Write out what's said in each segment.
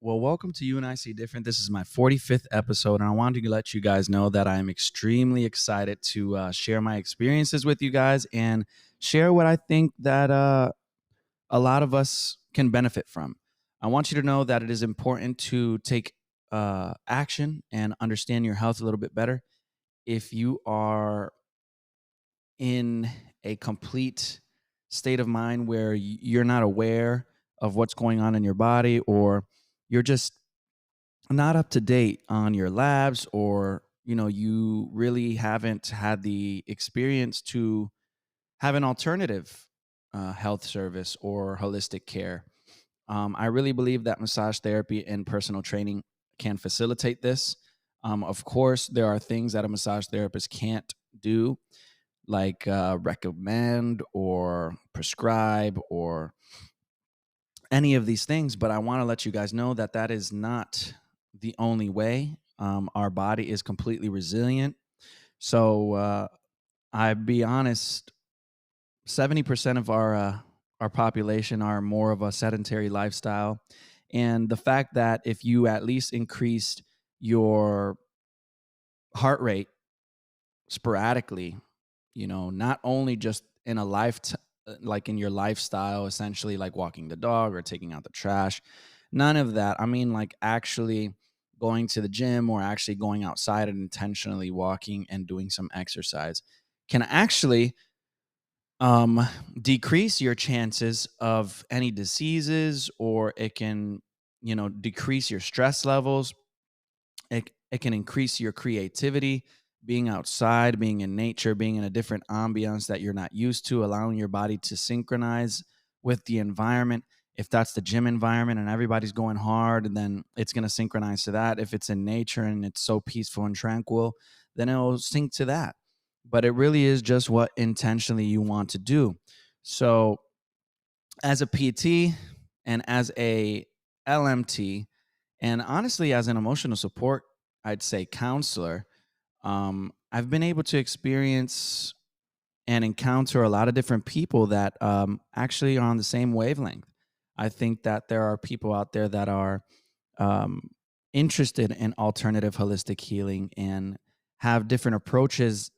Well, welcome to You and I See Different. This is my 45th episode, and I wanted to let you guys know that I'm extremely excited to share my experiences with you guys and share what I think that a lot of us can benefit from. I want you to know that it is important to take action and understand your health a little bit better. If you are in a complete state of mind where you're not aware of what's going on in your body, or you're just not up to date on your labs, or you really haven't had the experience to have an alternative health service or holistic care. I really believe that massage therapy and personal training can facilitate this. Of course, there are things that a massage therapist can't do, like recommend or prescribe or any of these things. But I want to let you guys know that that is not the only way. Our body is completely resilient. So I be honest, 70% of our population are more of a sedentary lifestyle, and the fact that if you at least increased your heart rate sporadically, not only just in a like in your lifestyle, essentially like walking the dog or taking out the trash, none of that. I mean, like actually going to the gym or actually going outside and intentionally walking and doing some exercise can actually um, decrease your chances of any diseases, or it can, decrease your stress levels. It can increase your creativity, being outside, being in nature, being in a different ambiance that you're not used to, allowing your body to synchronize with the environment. If that's the gym environment and everybody's going hard, and then it's going to synchronize to that. If it's in nature and it's so peaceful and tranquil, then it'll sync to that. But it really is just what intentionally you want to do. So, as a PT and as a LMT, and honestly, as an emotional support, I'd say counselor, I've been able to experience and encounter a lot of different people that actually are on the same wavelength. I think that there are people out there that are um, interested in alternative holistic healing and have different approaches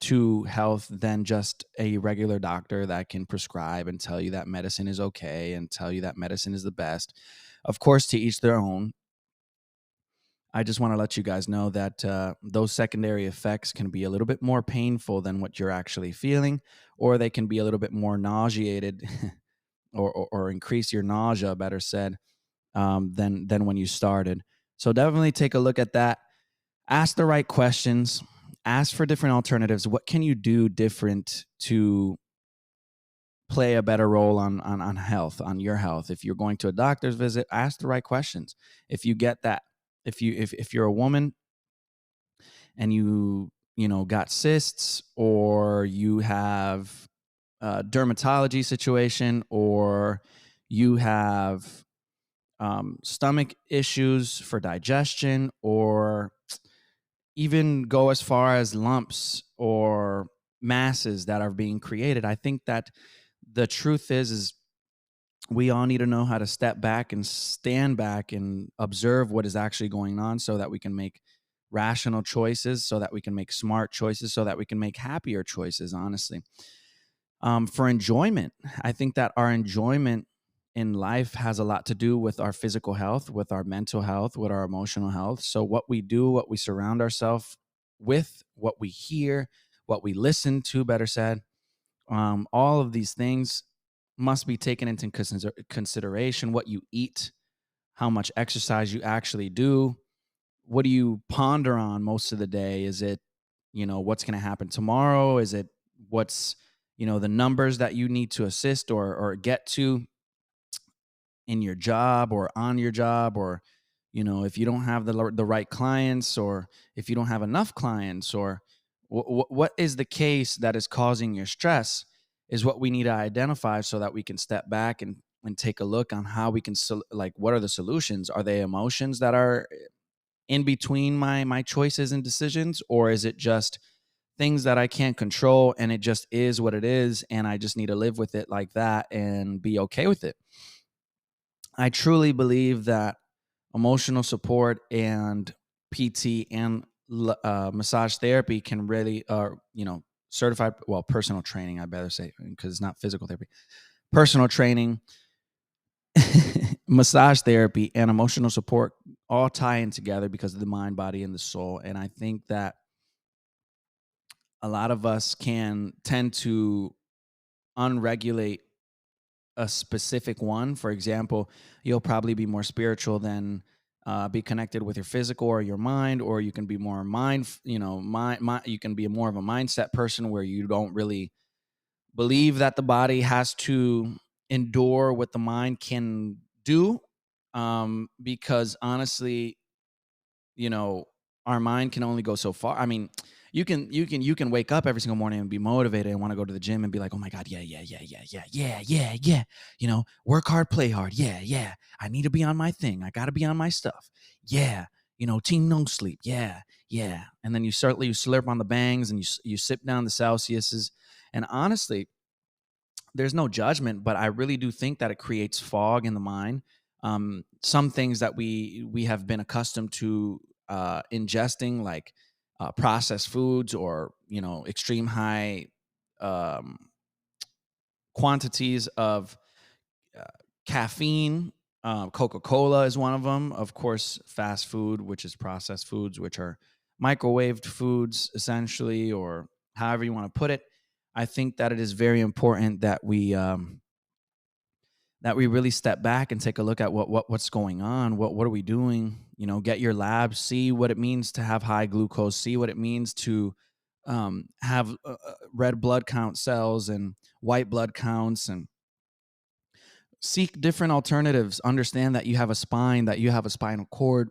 to health than just a regular doctor that can prescribe and tell you that medicine is okay and tell you that medicine is the best. Of course, to each their own. I just want to let you guys know that those secondary effects can be a little bit more painful than what you're actually feeling, or they can be a little bit more nauseated or increase your nausea, better said, than when you started. So definitely take a look at that. Ask the right questions. Ask for different alternatives. What can you do different to play a better role on health, on your health? If you're going to a doctor's visit, ask the right questions. If you get that, if you're a woman and you got cysts, or you have a dermatology situation, or you have stomach issues for digestion, or even go as far as lumps or masses that are being created. I think that the truth is we all need to know how to step back and stand back and observe what is actually going on, so that we can make rational choices, so that we can make smart choices, so that we can make happier choices, honestly. For enjoyment, I think that our enjoyment in life has a lot to do with our physical health, with our mental health, with our emotional health. So, what we do, what we surround ourselves with, what we hear, what we listen to, better said, all of these things must be taken into consideration. What you eat, how much exercise you actually do, what do you ponder on most of the day? Is it, what's going to happen tomorrow? Is it what's, the numbers that you need to assist or get to in your job or on your job, or, if you don't have the right clients, or if you don't have enough clients, or what is the case that is causing your stress, is what we need to identify, so that we can step back and take a look on how we can like, what are the solutions? Are they emotions that are in between my choices and decisions, or is it just things that I can't control, and it just is what it is, and I just need to live with it like that and be okay with it? I truly believe that emotional support and PT and massage therapy can really, certified, well, personal training, I better say, because it's not physical therapy, personal training, massage therapy, and emotional support all tie in together because of the mind, body, and the soul. And I think that a lot of us can tend to unregulate a specific one. For example, you'll probably be more spiritual than be connected with your physical or your mind, or you can be more you can be more of a mindset person where you don't really believe that the body has to endure what the mind can do. Because honestly, you know, our mind can only go so far. I mean, you can wake up every single morning and be motivated and want to go to the gym and be like, oh my God, yeah, yeah, yeah, yeah, yeah, yeah, yeah, yeah. Work hard, play hard. Yeah, yeah. I need to be on my thing. I gotta be on my stuff. Yeah. Team no sleep. Yeah, yeah. And then you slurp on the bangs and you sip down the Celsiuses. And honestly, there's no judgment, but I really do think that it creates fog in the mind. Some things that we have been accustomed to ingesting, like processed foods or extreme high um, quantities of uh, caffeine. Coca-Cola is one of them. Of course, fast food, which is processed foods, which are microwaved foods, essentially, or however you want to put it. I think that it is very important that we really step back and take a look at what's going on. What are we doing? Get your labs, see what it means to have high glucose, see what it means to have red blood count cells and white blood counts, and seek different alternatives. Understand that you have a spine, that you have a spinal cord,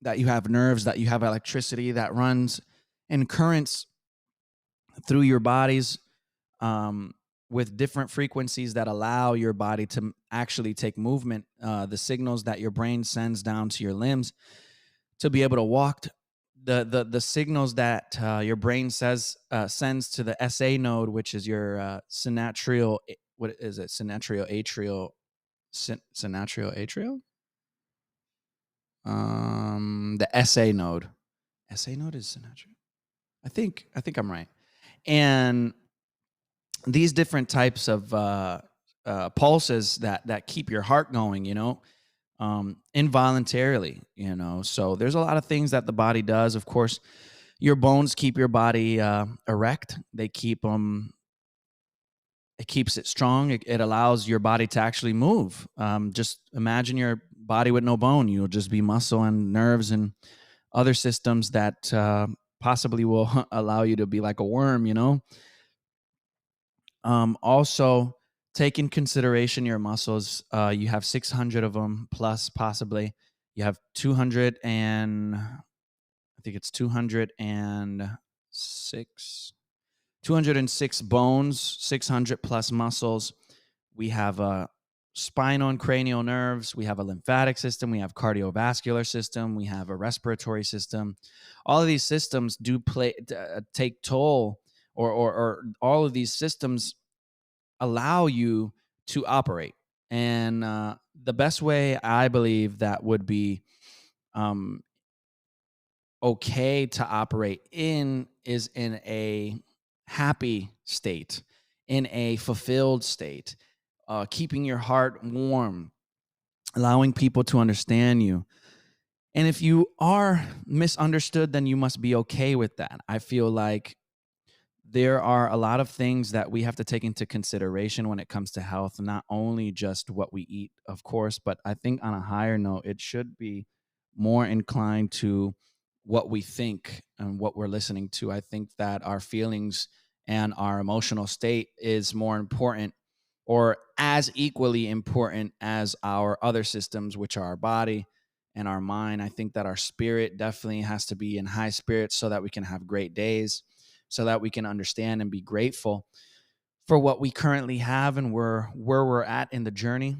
that you have nerves, that you have electricity that runs in currents through your bodies, um, with different frequencies that allow your body to actually take movement. The signals that your brain sends down to your limbs to be able to walk. The signals that your brain sends to the SA node, which is your synaptrial. What is it? Synaptrial atrial. Synaptrial atrial. The SA node. SA node is synaptrial. I think I'm right. And these different types of pulses that keep your heart going, involuntarily, So there's a lot of things that the body does. Of course, your bones keep your body erect. They keep them. It keeps it strong. It allows your body to actually move. Just imagine your body with no bone. You'll just be muscle and nerves and other systems that possibly will allow you to be like a worm. Also, take in consideration your muscles. You have 600 of them plus, possibly. You have 200 and I think it's 206 bones, 600 plus muscles. We have spinal and cranial nerves. We have a lymphatic system. We have cardiovascular system. We have a respiratory system. All of these systems do take toll, or all of these systems allow you to operate. And the best way I believe that would be um, okay to operate in is in a happy state, in a fulfilled state, keeping your heart warm, allowing people to understand you. And if you are misunderstood, then you must be okay with that. I feel like there are a lot of things that we have to take into consideration when it comes to health, not only just what we eat, of course, but I think on a higher note, it should be more inclined to what we think and what we're listening to. I think that our feelings and our emotional state is more important, or as equally important as our other systems, which are our body and our mind. I think that our spirit definitely has to be in high spirits so that we can have great days, so that we can understand and be grateful for what we currently have and where we're at in the journey.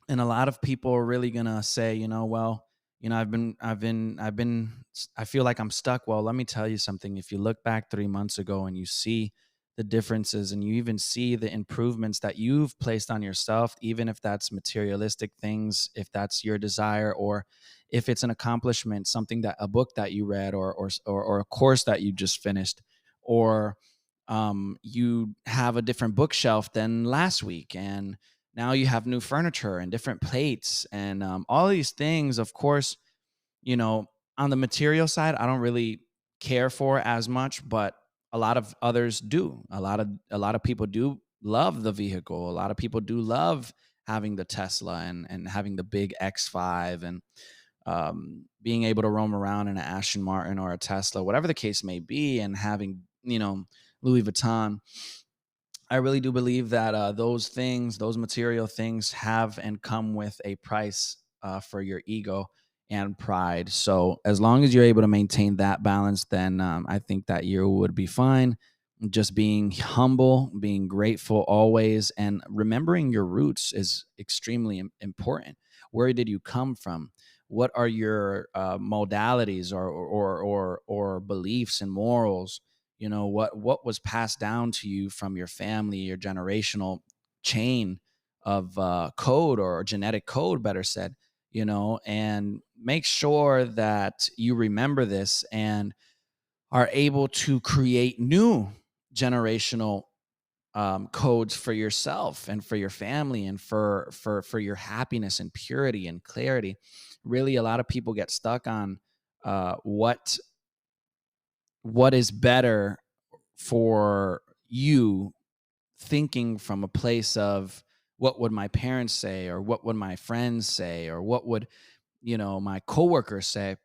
And a lot of people are really gonna say, well, I feel like I'm stuck. Well, let me tell you something. If you look back 3 months ago and you see the differences, and you even see the improvements that you've placed on yourself, even if that's materialistic things, if that's your desire, or if it's an accomplishment, something that a book that you read, or a course that you just finished, or you have a different bookshelf than last week, and now you have new furniture and different plates, and all these things, of course, you know, on the material side, I don't really care for as much, but a lot of others do. A lot of people do love the vehicle. A lot of people do love having the Tesla, and having the big X5, and being able to roam around in an Aston Martin or a Tesla, whatever the case may be, and having, Louis Vuitton. I really do believe that those things, those material things, have and come with a price for your ego and pride. So as long as you're able to maintain that balance, then I think that you would be fine. Just being humble, being grateful always, and remembering your roots is extremely important. Where did you come from? What are your modalities, or beliefs and morals? What was passed down to you from your family, your generational chain of code, or genetic code, better said. And make sure that you remember this and are able to create new generational codes for yourself and for your family, and for your happiness and purity and clarity. Really, a lot of people get stuck on what is better for you, thinking from a place of, what would my parents say, or what would my friends say, or what would, my coworkers say.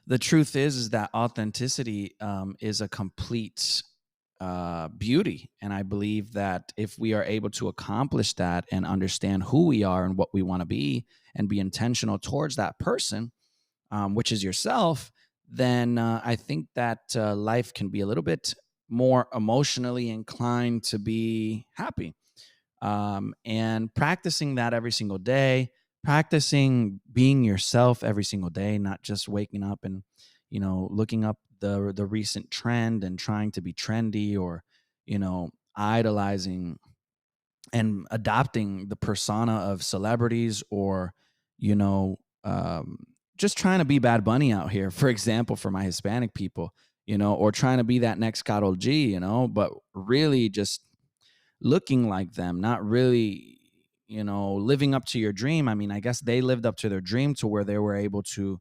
The truth is that authenticity is a complete beauty, and I believe that if we are able to accomplish that and understand who we are and what we want to be, and be intentional towards that person, which is yourself, then I think that life can be a little bit more emotionally inclined to be happy. And practicing that every single day, practicing being yourself every single day, not just waking up and, looking up the recent trend and trying to be trendy, or, idolizing and adopting the persona of celebrities, or you know um, just trying to be Bad Bunny out here, for example, for my Hispanic people, or trying to be that next Karol G, but really just looking like them, not really, living up to your dream. I mean, I guess they lived up to their dream to where they were able to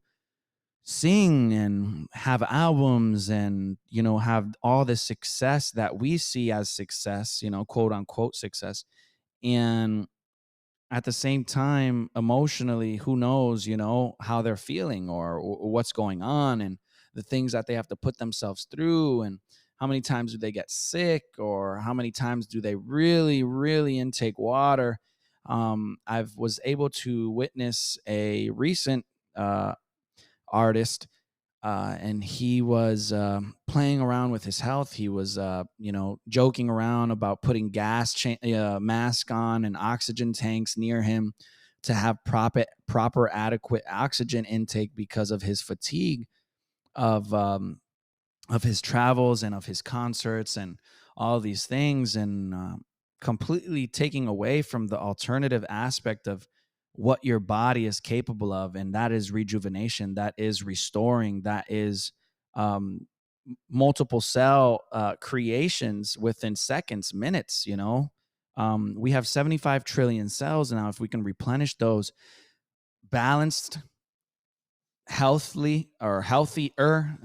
sing and have albums, and have all the success that we see as success, quote unquote success. And at the same time, emotionally, who knows, how they're feeling, or what's going on, and the things that they have to put themselves through, and how many times do they get sick, or how many times do they really, really intake water. I was able to witness a recent artist, and he was playing around with his health. He was, joking around about putting mask on and oxygen tanks near him to have proper adequate oxygen intake because of his fatigue of his travels and of his concerts and all these things, and completely taking away from the alternative aspect of what your body is capable of, and that is rejuvenation, that is restoring, that is um, multiple cell creations within seconds, minutes. We have 75 trillion cells now. If we can replenish those balanced, healthily, or healthier,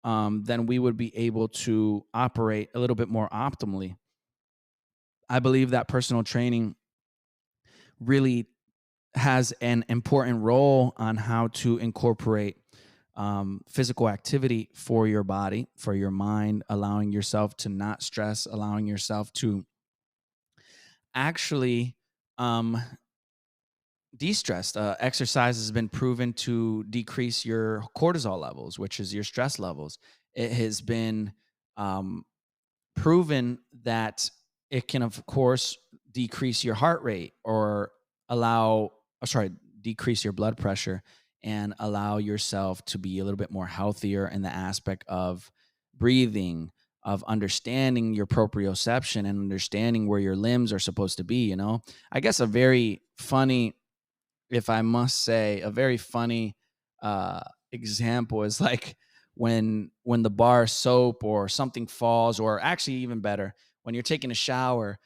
then we would be able to operate a little bit more optimally. I believe that personal training really has an important role on how to incorporate physical activity for your body, for your mind, allowing yourself to not stress, allowing yourself to actually um, de-stress. Exercise has been proven to decrease your cortisol levels, which is your stress levels. It has been um, proven that it can, of course, decrease your heart rate, or decrease your blood pressure, and allow yourself to be a little bit more healthier in the aspect of breathing, of understanding your proprioception and understanding where your limbs are supposed to be, you know? I guess a very funny, if I must say, a very funny uh, example is like when the bar soap or something falls, or actually even better, when you're taking a shower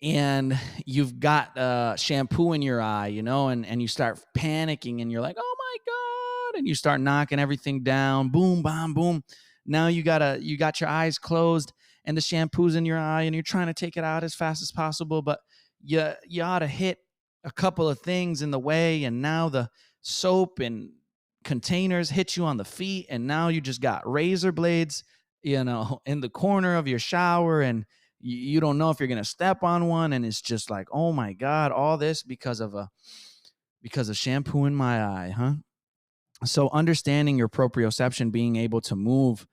and you've got shampoo in your eye, you know, and you start panicking and you're like, oh my God, and you start knocking everything down, boom, bam, boom. Now you got your eyes closed and the shampoo's in your eye and you're trying to take it out as fast as possible, but you ought to hit a couple of things in the way, and now the soap and containers hit you on the feet, and now you just got razor blades, you know, in the corner of your shower, and you don't know if you're going to step on one, and it's just like, oh my God, all this because of shampoo in my eye, huh? So understanding your proprioception, being able to move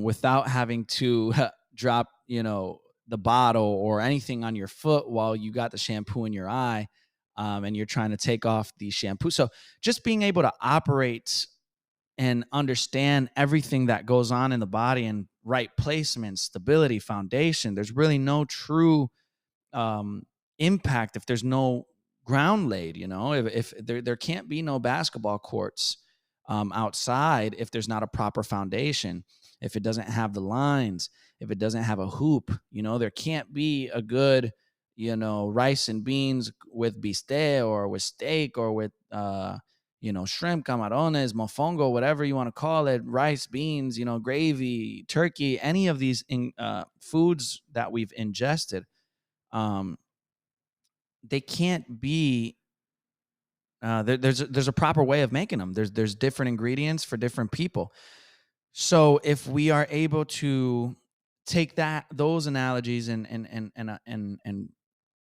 without having to drop, you know, the bottle or anything on your foot while you got the shampoo in your eye, and you're trying to take off the shampoo. So just being able to operate and understand everything that goes on in the body, and right placement, stability, foundation. There's really no true um, impact if there's no ground laid. You know, if there can't be no basketball courts outside if there's not a proper foundation, if it doesn't have the lines, if it doesn't have a hoop. You know, there can't be a good, you know, rice and beans with bistec or with steak or with you know, shrimp, camarones, mofongo, whatever you want to call it, rice, beans, you know, gravy, turkey, any of these foods that we've ingested, um, they can't be. There's a proper way of making them. There's different ingredients for different people. So if we are able to take those analogies and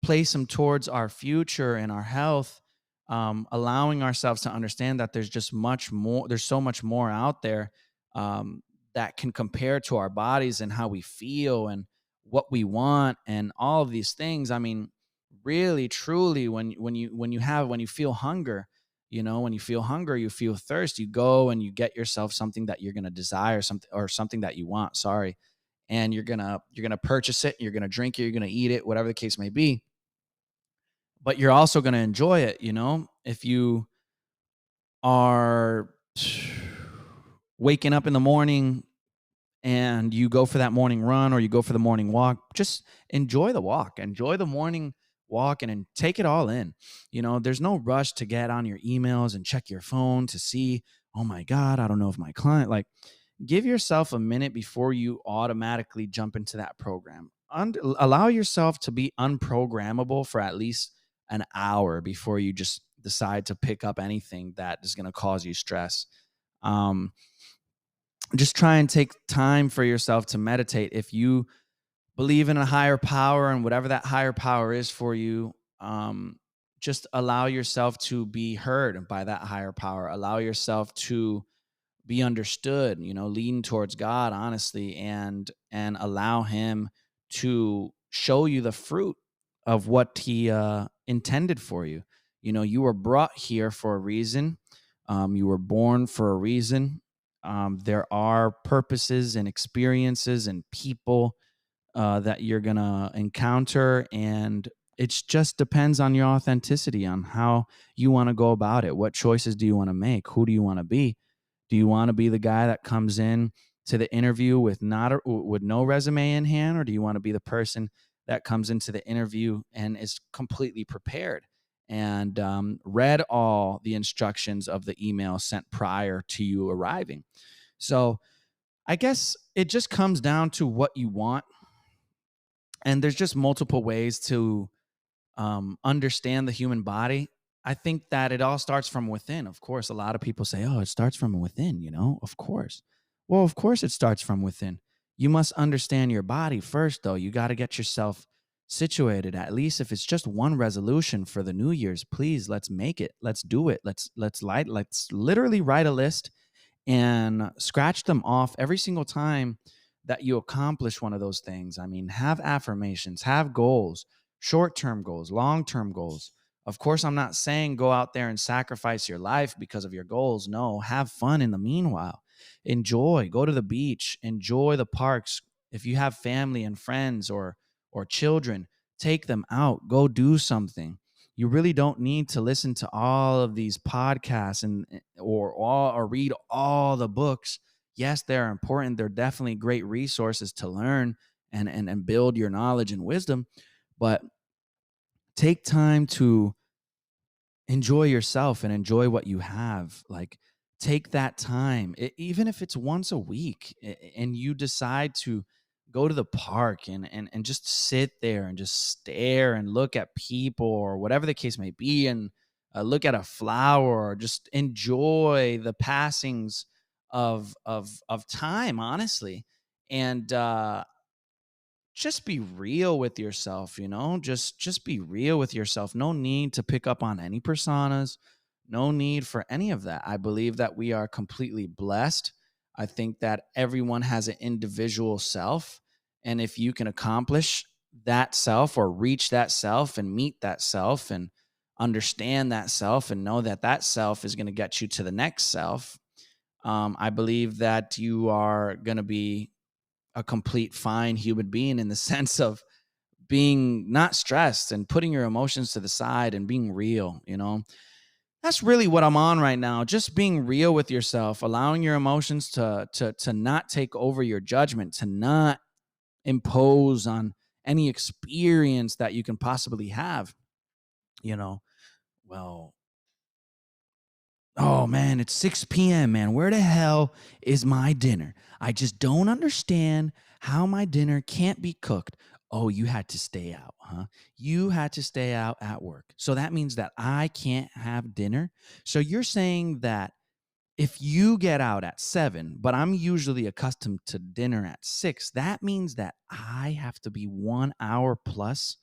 place them towards our future and our health, allowing ourselves to understand that there's just much more. There's so much more out there um, that can compare to our bodies and how we feel and what we want and all of these things. I mean, really, truly, when you feel hunger, you know, when you feel hunger, you feel thirst, you go and you get yourself something that you're going to desire, something or something that you want, sorry, and you're going to purchase it, you're going to drink it, you're going to eat it, whatever the case may be, but you're also going to enjoy it, you know. If you are waking up in the morning and you go for that morning run or you go for the morning walk, just enjoy the walk, enjoy the morning walk, and take it all in. You know, there's no rush to get on your emails and check your phone to see, oh my God, I don't know if my client, like, give yourself a minute before you automatically jump into that program. Allow yourself to be unprogrammable for at least an hour before you just decide to pick up anything that is going to cause you stress. Um, just try and take time for yourself to meditate. If you believe in a higher power and whatever that higher power is for you, just allow yourself to be heard by that higher power. Allow yourself to be understood, you know, lean towards God honestly, and allow him to show you the fruit of what he intended for you. You know, you were brought here for a reason. You were born for a reason. There are purposes and experiences and people that you're gonna encounter, and it just depends on your authenticity, on how you want to go about it. What choices do you want to make? Who do you want to be? Do you want to be the guy that comes in to the interview with with no resume in hand, or do you want to be the person that comes into the interview and is completely prepared and read all the instructions of the email sent prior to you arriving? So I guess it just comes down to what you want, and there's just multiple ways to understand the human body. I think that it all starts from within. Of course, a lot of people say, oh, it starts from within, you know, of course. Well, of course, it starts from within. You must understand your body first, though. You got to get yourself situated. At least if it's just one resolution for the New Year's, please, let's make it. Let's do it. Let's literally write a list and scratch them off every single time that you accomplish one of those things. I mean, have affirmations, have goals, short term goals, long term goals. Of course, I'm not saying go out there and sacrifice your life because of your goals. No, have fun in the meanwhile. Enjoy, go to the beach, enjoy the parks, If you have family and friends or children, take them out, go do something. You really don't need to listen to all of these podcasts or read all the books. Yes, they're important. They're definitely great resources to learn and build your knowledge and wisdom, but take time to enjoy yourself and enjoy what you have. Like, take that time, even if it's once a week, and you decide to go to the park and just sit there and just stare and look at people or whatever the case may be, and look at a flower, or just enjoy the passings of time, honestly. And just be real with yourself, just be real with yourself. No need to pick up on any personas, no need for any of that. I believe that we are completely blessed. I think that everyone has an individual self, and if you can accomplish that self, or reach that self and meet that self and understand that self and know that that self is going to get you to the next self, I believe that you are going to be a complete fine human being, in the sense of being not stressed and putting your emotions to the side and being real. That's really what I'm on right now, just being real with yourself, allowing your emotions to not take over your judgment, to not impose on any experience that you can possibly have. you know well, oh man, it's 6 p.m., man. Where the hell is my dinner? I just don't understand how my dinner can't be cooked. Oh, you had to stay out, huh? You had to stay out at work. So that means that I can't have dinner. So you're saying that if you get out at 7, but I'm usually accustomed to dinner at 6, that means that I have to be 1 hour plus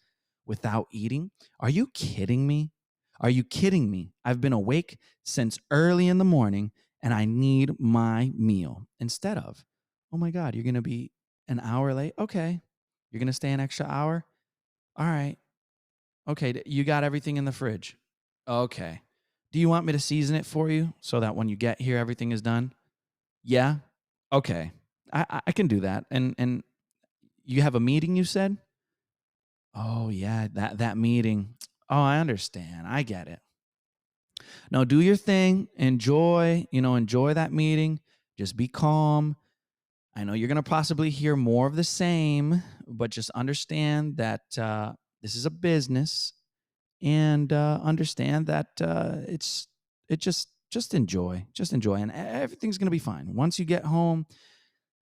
without eating? Are you kidding me? Are you kidding me? I've been awake since early in the morning and I need my meal instead of, oh my God, you're going to be an hour late? Okay. You're going to stay an extra hour? All right. Okay. You got everything in the fridge? Okay. Do you want me to season it for you so that when you get here, everything is done? Yeah. Okay. I can do that. And you have a meeting, you said? Oh yeah, that meeting. Oh, I understand. I get it. No, do your thing. Enjoy that meeting. Just be calm. I know you're going to possibly hear more of the same, but just understand that this is a business, and understand that just enjoy, and everything's going to be fine. Once you get home,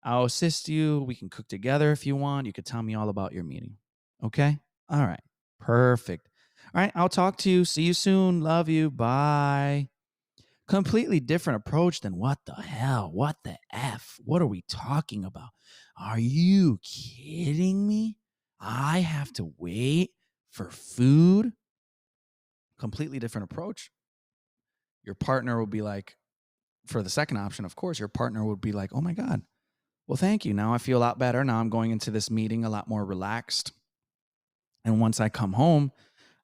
I'll assist you. We can cook together if you want. You could tell me all about your meeting. Okay? All right. Perfect. All right. I'll talk to you. See you soon. Love you. Bye. Completely different approach than what the hell? What the F? What are we talking about? Are you kidding me? I have to wait for food? Completely different approach. Your partner will be like, for the second option, of course, your partner would be like, oh my God, well, thank you. Now I feel a lot better. Now I'm going into this meeting a lot more relaxed. And once I come home,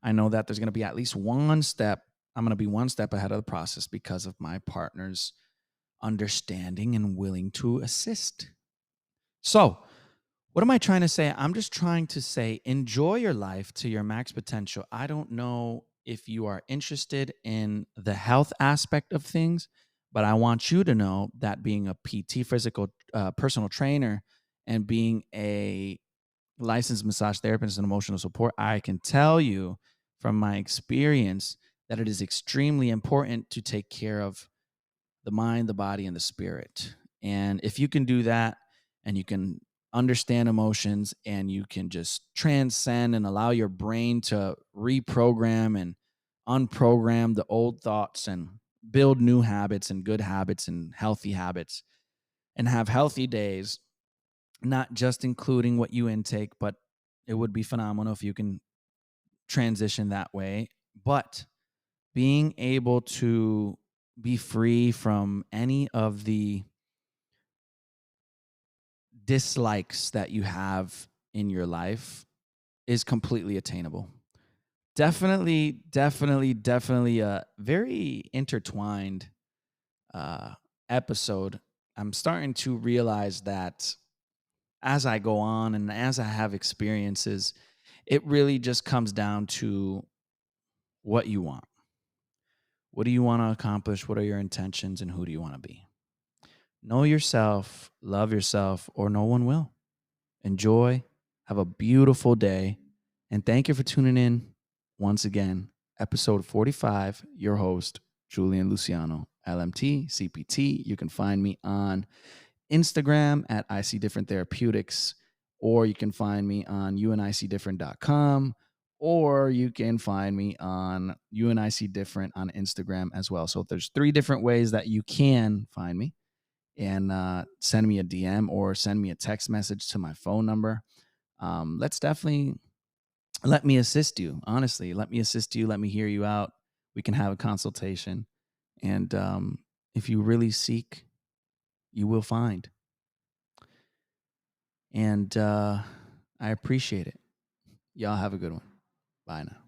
I know that there's going to be at least one step. I'm going to be one step ahead of the process because of my partner's understanding and willing to assist. So, what am I trying to say? I'm just trying to say enjoy your life to your max potential. I don't know if you are interested in the health aspect of things, but I want you to know that being a PT, physical personal trainer, and being a licensed massage therapist and emotional support, I can tell you from my experience that it is extremely important to take care of the mind, the body, and the spirit. And if you can do that, and you can understand emotions, and you can just transcend and allow your brain to reprogram and unprogram the old thoughts and build new habits and good habits and healthy habits, and have healthy days, not just including what you intake, but it would be phenomenal if you can transition that way. But being able to be free from any of the dislikes that you have in your life is completely attainable. Definitely a very intertwined uh, episode. I'm starting to realize that as I go on and as I have experiences, it really just comes down to what you want. What do you want to accomplish? What are your intentions? And who do you want to be? Know yourself, love yourself, or no one will. Enjoy. Have a beautiful day. And thank you for tuning in once again. Episode 45, your host, Julian Luciano, LMT, CPT. You can find me on Instagram at I See Different Therapeutics, or you can find me on youandicdifferent.com, or you can find me on You and I See Different on Instagram as well. So there's 3 different ways that you can find me, and send me a DM or send me a text message to my phone number. Let's definitely let me assist you. Honestly, let me assist you. Let me hear you out. We can have a consultation. And if you really seek, you will find. And I appreciate it. Y'all have a good one. Bye now.